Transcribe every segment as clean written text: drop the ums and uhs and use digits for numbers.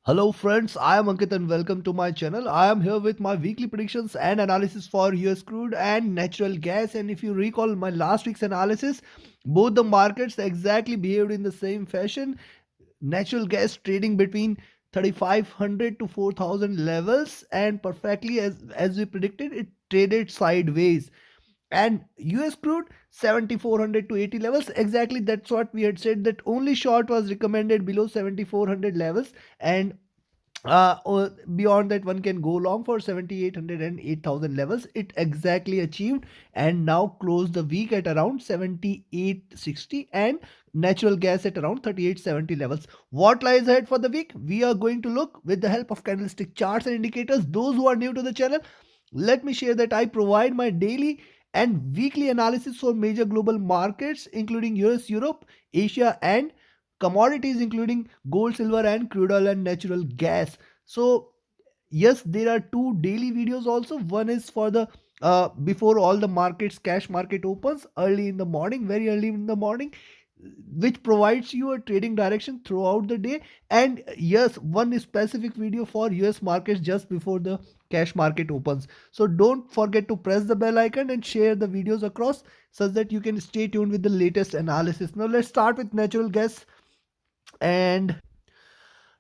Hello friends, I am Ankit and welcome to my channel. I am here with my weekly predictions and analysis for US crude and natural gas. And if you recall my last week's analysis, both the markets exactly behaved in the same fashion. Natural gas trading between 3500 to 4000 levels, and perfectly as we predicted, it traded sideways. And US crude 7400 to 80 levels, exactly that's what we had said, that only short was recommended below 7400 levels, and beyond that one can go long for 7800 and 8000 levels. It exactly achieved and now closed the week at around 7860, and natural gas at around 3870 levels. What lies ahead for the week? We are going to look with the help of candlestick charts and indicators. Those who are new to the channel, let me share that I provide my daily and weekly analysis for major global markets including US, Europe, Asia, and commodities including gold, silver, and crude oil and natural gas. So yes, there are two daily videos also. One is for the before all the markets, cash market opens early in the morning, very early in the morning, which provides you a trading direction throughout the day. And yes, one specific video for US markets just before the cash market opens. So don't forget to press the bell icon and share the videos across such that you can stay tuned with the latest analysis. Now let's start with natural gas. And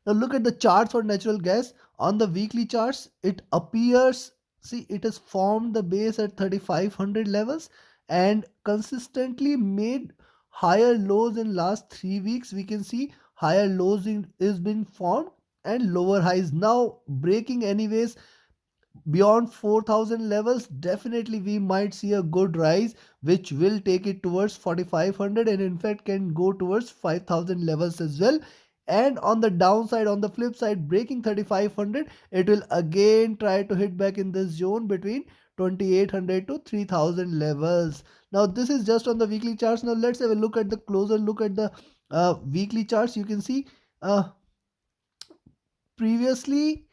now look at the charts for natural gas. On the weekly charts, it appears, see, it has formed the base at 3500 levels and consistently made higher lows in last 3 weeks. We can see higher lows is been formed and lower highs now breaking anyways beyond 4000 levels. Definitely we might see a good rise which will take it towards 4500 and in fact can go towards 5000 levels as well. And on the downside, on the flip side, breaking 3500, it will again try to hit back in this zone between 2800 to 3000 levels. Now this is just on the weekly charts. Now let's have a look at the closer look at the weekly charts. You can see uh, previously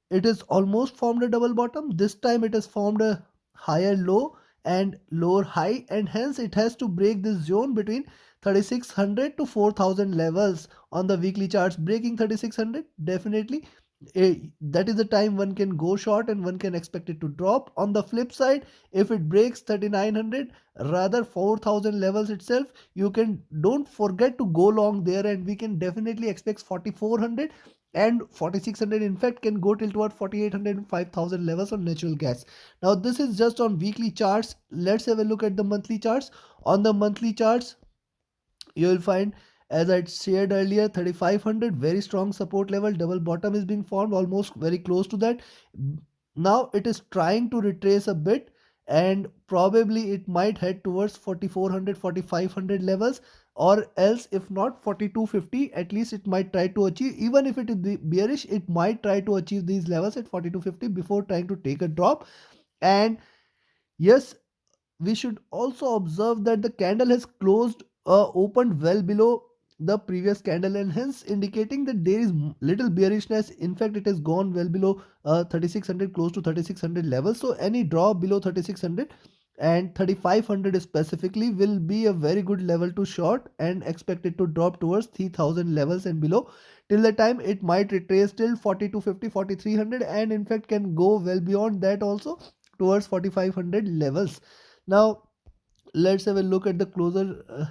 it is almost formed a double bottom. This time it has formed a higher low and lower high, and hence it has to break this zone between 3600 to 4000 levels on the weekly charts. Breaking 3600, definitely that is the time one can go short and one can expect it to drop. On the flip side, if it breaks 3900, rather 4000 levels itself, you can don't forget to go long there, and we can definitely expect 4400 and 4600, in fact can go till toward 4800 and 5000 levels on natural gas. Now this is just on weekly charts. Let's have a look at the monthly charts. On the monthly charts, you will find, as I shared earlier, 3500 very strong support level, double bottom is being formed almost very close to that. Now it is trying to retrace a bit, and probably it might head towards 4400 4500 levels, or else if not 4250, at least it might try to achieve. Even if it is bearish, it might try to achieve these levels at 4250 before trying to take a drop. And yes, we should also observe that the candle has closed opened well below the previous candle, and hence indicating that there is little bearishness. In fact, it has gone well below 3600, close to 3600 levels. So any drop below 3600 and 3500 specifically will be a very good level to short, and expect it to drop towards 3000 levels and below. Till the time it might retrace till 4250 4300, and in fact can go well beyond that also towards 4500 levels. Now let's have a look at the closer.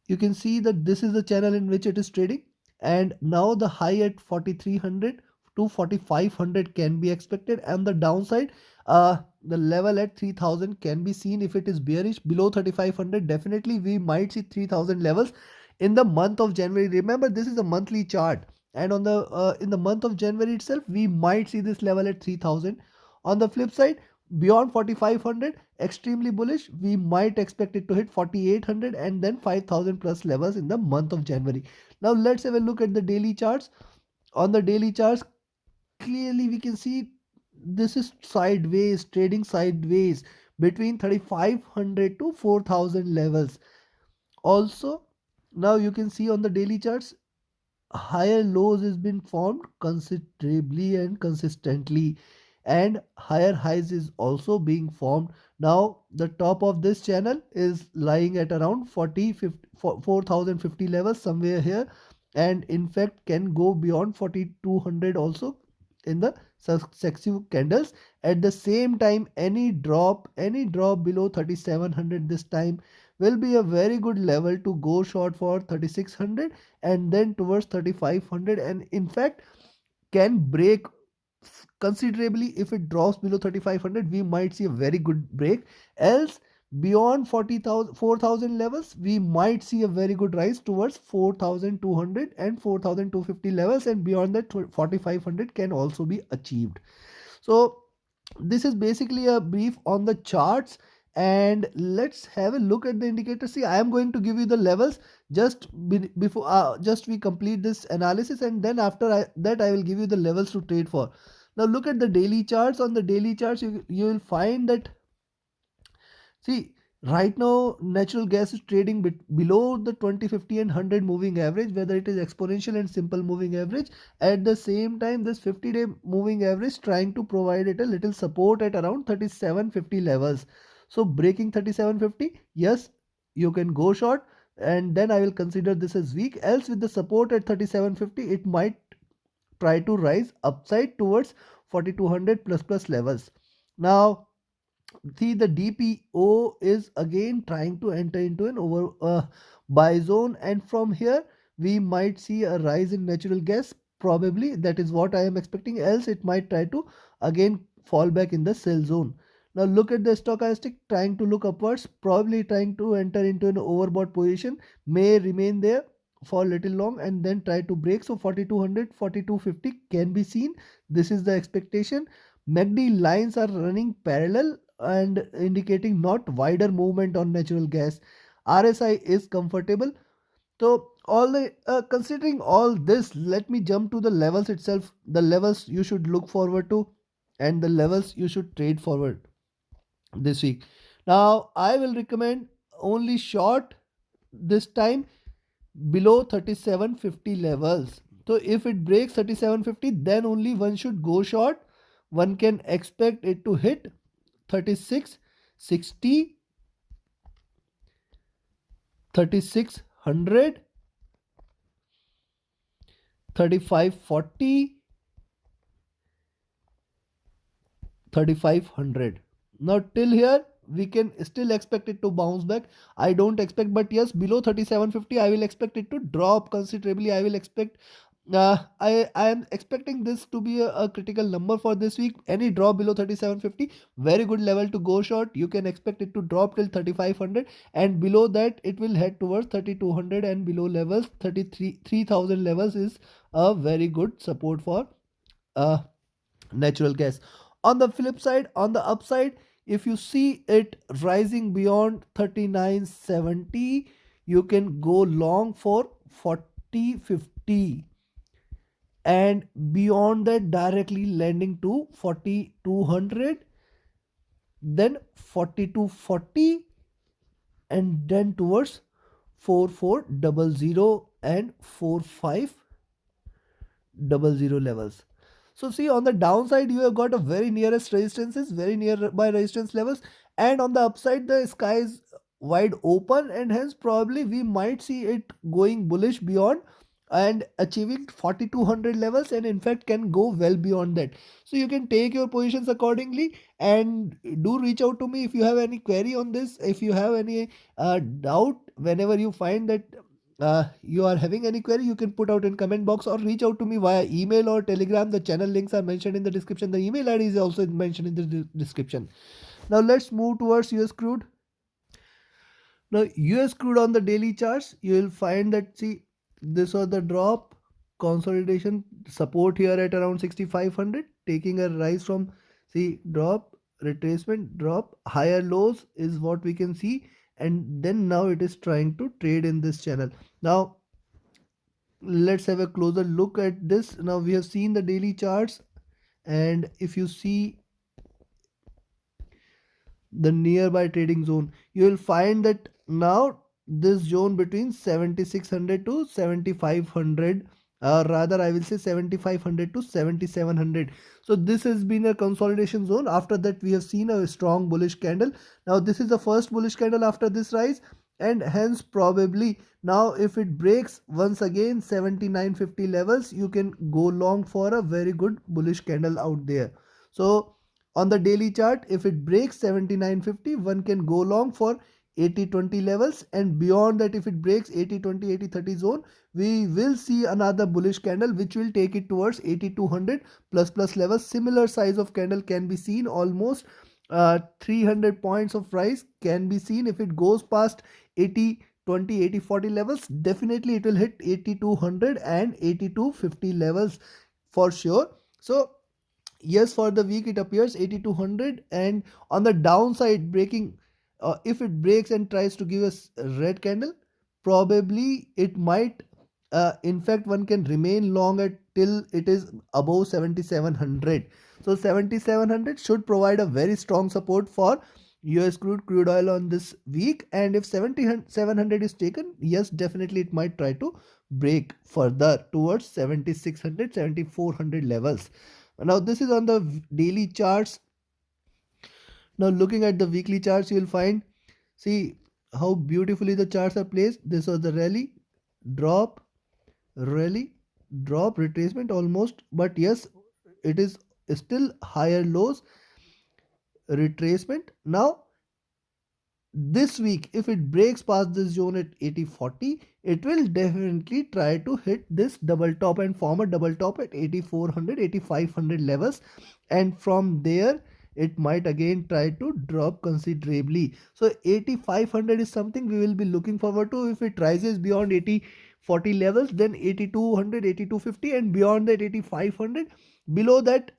You can see that this is the channel in which it is trading, and now the high at 4300 to 4500 can be expected, and the downside, the level at 3000 can be seen. If it is bearish below 3500, definitely we might see 3000 levels in the month of January. Remember, this is a monthly chart, and on the in the month of January itself we might see this level at 3000. On the flip side, beyond 4500, extremely bullish, we might expect it to hit 4800 and then 5000 plus levels in the month of January. Now let's have a look at the daily charts. On the daily charts, clearly we can see this is sideways, trading sideways between 3500 to 4000 levels. Also, now you can see on the daily charts, higher lows has been formed considerably and consistently, and higher highs is also being formed. Now the top of this channel is lying at around 40 50 4050 levels, somewhere here. and in fact can go beyond 4200 also in the successive candles. At the same time, any drop below 3700 this time will be a very good level to go short for 3600 and then towards 3500, and in fact can break considerably. If it drops below 3500, we might see a very good break. Else beyond 40,000 4000 levels, we might see a very good rise towards 4200 and 4250 levels, and beyond that 4500 can also be achieved. So this is basically a brief on the charts, and let's have a look at the indicator. See, I am going to give you the levels before just we complete this analysis, and then after that I will give you the levels to trade for. Now look at the daily charts. On the daily charts, you will find that, see, right now natural gas is trading below the 20, 50 and 100 moving average, whether it is exponential and simple moving average. At the same time, this 50-day moving average trying to provide it a little support at around 3750 levels. So breaking 3750, yes, you can go short, and then I will consider this as weak. Else with the support at 3750, it might try to rise upside towards 4200 plus levels. Now see, the DPO is again trying to enter into an over buy zone, and from here we might see a rise in natural gas. Probably that is what I am expecting. Else it might try to again fall back in the sell zone. Now look at the stochastic trying to look upwards, probably trying to enter into an overbought position, may remain there for a little long and then try to break. So 4200 4250 can be seen. This is the expectation. MACD lines are running parallel and indicating not wider movement on natural gas. RSI is comfortable. So all the considering all this, let me jump to the levels itself, the levels you should look forward to and the levels you should trade forward this week. Now I will recommend only short this time below 3750 levels. So if it breaks 3750, then only one should go short. One can expect it to hit 3660, 3600, 3540, 3500. Now till here we can still expect it to bounce back. I don't expect, but yes, below 3750 I will expect it to drop considerably. I will expect I am expecting this to be a critical number for this week. Any drop below 3750, very good level to go short. You can expect it to drop till 3500, and below that it will head towards 3200, and below levels 3000 levels is a very good support for uh, natural gas. On the flip side, on the upside, if you see it rising beyond 3970, you can go long for 4050, and beyond that directly landing to 4200, then 4240, and then towards 4400 and 4500 levels. So see, on the downside you have got a very nearest resistances, very nearby resistance levels, and on the upside the sky is wide open, and hence probably we might see it going bullish beyond and achieving 4200 levels, and in fact can go well beyond that. So you can take your positions accordingly, and do reach out to me if you have any query on this. If you have any doubt, whenever you find that you are having any query, you can put out in comment box or reach out to me via email or telegram. The channel links are mentioned in the description. The email id is also mentioned in the description. Now let's move towards US crude. Now US crude on the daily charts, you will find that, see, this was the drop, consolidation, support here at around 6500, taking a rise from, see, drop, retracement, drop, higher lows is what we can see, and then now it is trying to trade in this channel. Now let's have a closer look at this. Now we have seen the daily charts, and if you see the nearby trading zone, you will find that now this zone between 7600 to 7500, rather I will say 7500 to 7700. So this has been a consolidation zone. After that we have seen a strong bullish candle. Now this is the first bullish candle after this rise, and hence probably now if it breaks once again 7950 levels, you can go long for a very good bullish candle out there. So on the daily chart, if it breaks 7950, one can go long for 8020 levels, and beyond that if it breaks 8020 8030 zone, we will see another bullish candle which will take it towards 8200 plus levels. Similar size of candle can be seen, almost 300 points of rise can be seen. If it goes past 80 20 80 40 levels, definitely it will hit 8200 and 8250 levels for sure. So yes, for the week it appears 8200, and on the downside breaking, if it breaks and tries to give us a red candle, probably it might, in fact one can remain long at till it is above 7700. So 7700 should provide a very strong support for US crude oil on this week, and if 7700 is taken, yes, definitely it might try to break further towards 7600 7400 levels. Now this is on the daily charts. Now looking at the weekly charts, you will find, see how beautifully the charts are placed. This was the drop, rally, drop, retracement almost, but yes, it is still higher lows, retracement. Now this week if it breaks past this zone at 8040, it will definitely try to hit this double top and form a double top at 8400 8500 levels, and from there it might again try to drop considerably. So 8500 is something we will be looking forward to. If it rises beyond 8040 levels, then 8200 8250, and beyond that 8500. Below that,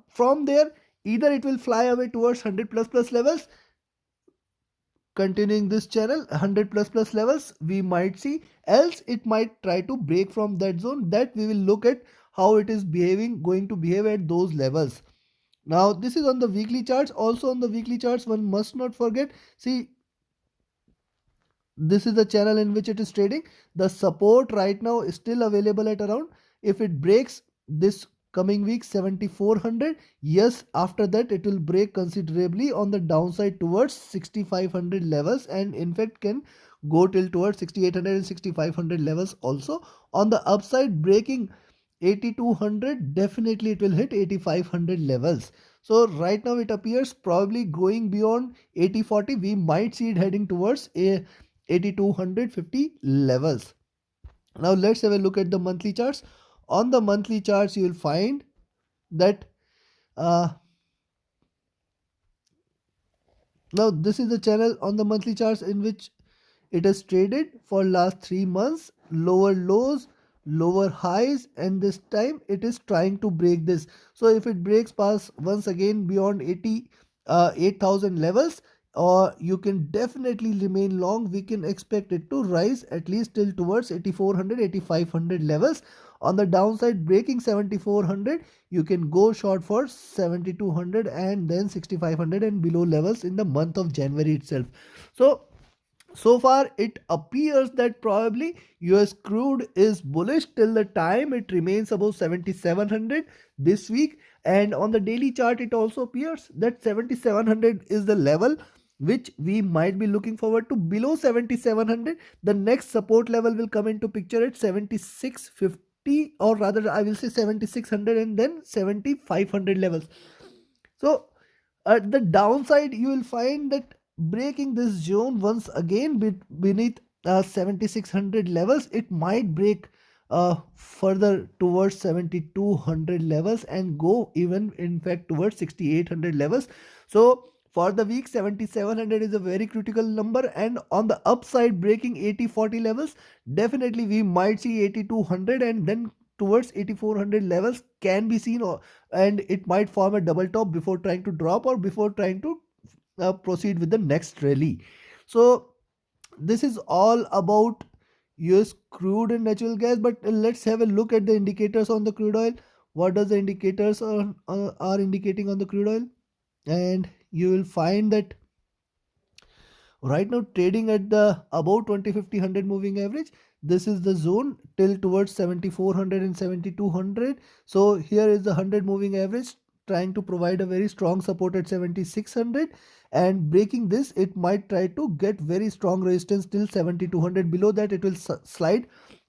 from there either it will fly away towards 100 plus levels, continuing this channel 100 plus levels we might see, else it might try to break from that zone. That we will look at how it is going to behave at those levels. Now this is on the weekly charts. Also on the weekly charts, one must not forget, see, this is the channel in which it is trading. The support right now is still available at around, if it breaks this coming week 7400, yes, after that it will break considerably on the downside towards 6500 levels, and in fact can go till towards 6800 and 6500 levels also. On the upside, breaking 8200, definitely it will hit 8500 levels. So right now it appears probably going beyond 8040, we might see it heading towards a 8250 levels. Now let's have a look at the monthly charts. On the monthly charts you will find that, uh, now this is the channel on the monthly charts in which it has traded for last 3 months, lower lows, lower highs, and this time it is trying to break this. So if it breaks past once again beyond 8000 levels, or you can definitely remain long, we can expect it to rise at least till towards 8400 8500 levels. On the downside, breaking 7400, you can go short for 7200 and then 6500 and below levels in the month of January itself. So far it appears that probably US crude is bullish till the time it remains above 7700 this week, and on the daily chart it also appears that 7700 is the level which we might be looking forward to. Below 7700, the next support level will come into picture at 7650, or rather I will say 7600 and then 7500 levels. So at the downside, you will find that breaking this zone once again beneath 7600 levels, it might break further towards 7200 levels and go even in fact towards 6800 levels. So for the week 7700 is a very critical number, and on the upside, breaking 8040 levels, definitely we might see 8200 and then towards 8400 levels can be seen, and it might form a double top before trying to drop or before trying to proceed with the next rally. So this is all about US crude and natural gas, but let's have a look at the indicators on the crude oil. What does the indicators are indicating on the crude oil? And you will find that right now trading at the above 2050 moving average, this is the zone till towards 7400 and 7200. So here is the 100 moving average trying to provide a very strong support at 7600, and breaking this it might try to get very strong resistance till 7200. Below that it will slide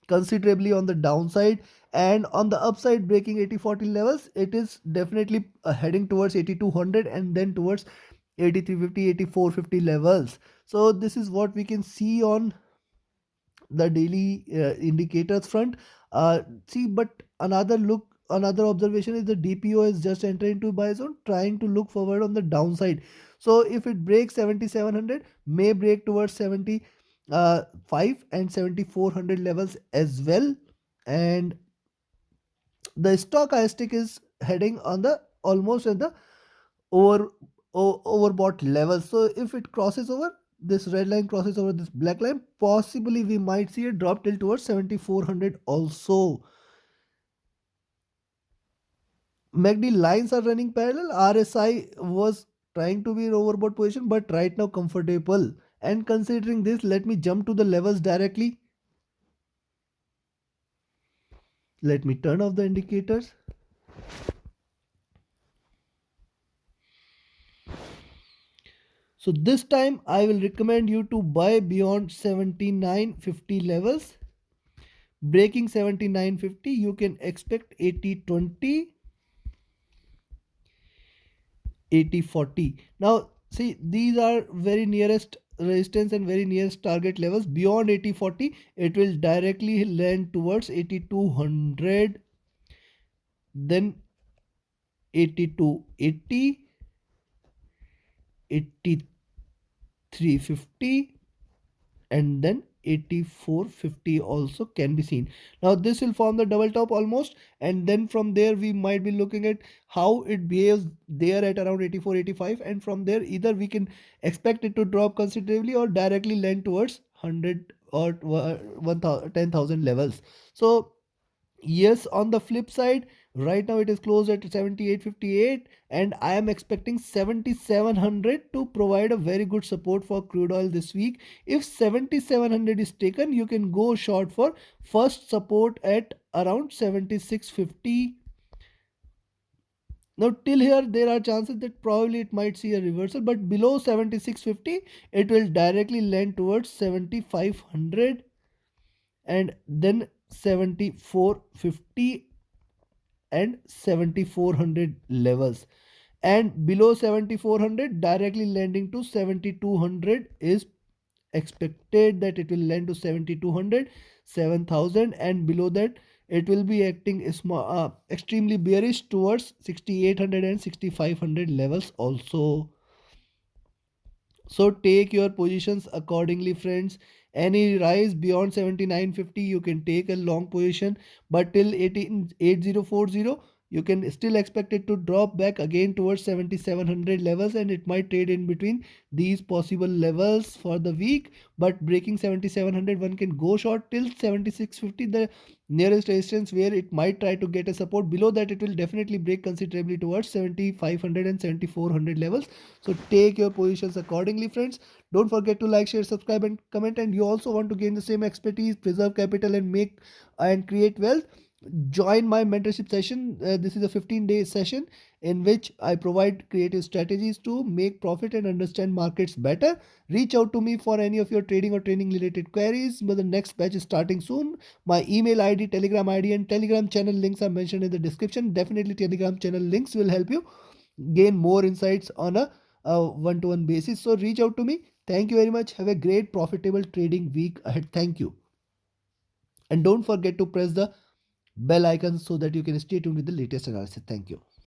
considerably on the downside, and on the upside breaking 8040 levels it is definitely heading towards 8200 and then towards 8350, 8450 levels. So this is what we can see on the daily indicators front. See, but another observation is the DPO is just entering into buy zone, trying to look forward on the downside. So if it breaks 7700, may break towards 75 and 7400 levels as well. And the stochastic is heading on the almost at the over overbought level. So if it crosses over this red line, crosses over this black line, possibly we might see a drop till towards 7400 also. MACD lines are running parallel. RSI was trying to be in overbought position but right now comfortable. And considering this, let me jump to the levels directly. Let me turn off the indicators. So this time I will recommend you to buy beyond 7950 levels. Breaking 7950, you can expect 8020, 8040. Now see, these are very nearest resistance and very nearest target levels. Beyond 8040 it will directly land towards 8200, then 8280, 8350, and then 8450 also can be seen. Now this will form the double top almost, and then from there we might be looking at how it behaves there at around 84, 85, and from there either we can expect it to drop considerably or directly land towards 100 or 10,000 levels. So yes, on the flip side, right now it is closed at 78.58, and I am expecting 7700 to provide a very good support for crude oil this week. If 7700 is taken, you can go short for first support at around 7650. Now till here there are chances that probably it might see a reversal, but below 7650 it will directly land towards 7500 and then 7450 and 7400 levels, and below 7400 directly landing to 7200 is expected that it will land to 7200, 7000, and below that it will be acting extremely bearish towards 6800 and 6500 levels also. So take your positions accordingly, friends. Any rise beyond 7950 you can take a long position, but till 8040 you can still expect it to drop back again towards 7700 levels, and it might trade in between these possible levels for the week. But breaking 7700, one can go short till 7650, the nearest resistance where it might try to get a support. Below that it will definitely break considerably towards 7500 and 7400 levels. So take your positions accordingly, friends. Don't forget to like, share, subscribe, and comment. And you also want to gain the same expertise, preserve capital, and make and create wealth, join my mentorship session. This is a 15-day session in which I provide creative strategies to make profit and understand markets better. Reach out to me for any of your trading or training related queries. But the next batch is starting soon. My email ID, Telegram ID, and Telegram channel links are mentioned in the description. Definitely Telegram channel links will help you gain more insights on a one-to-one basis. So reach out to me. Thank you very much. Have a great profitable trading week ahead. Thank you. And don't forget to press the bell icon so that you can stay tuned with the latest analysis. Thank you.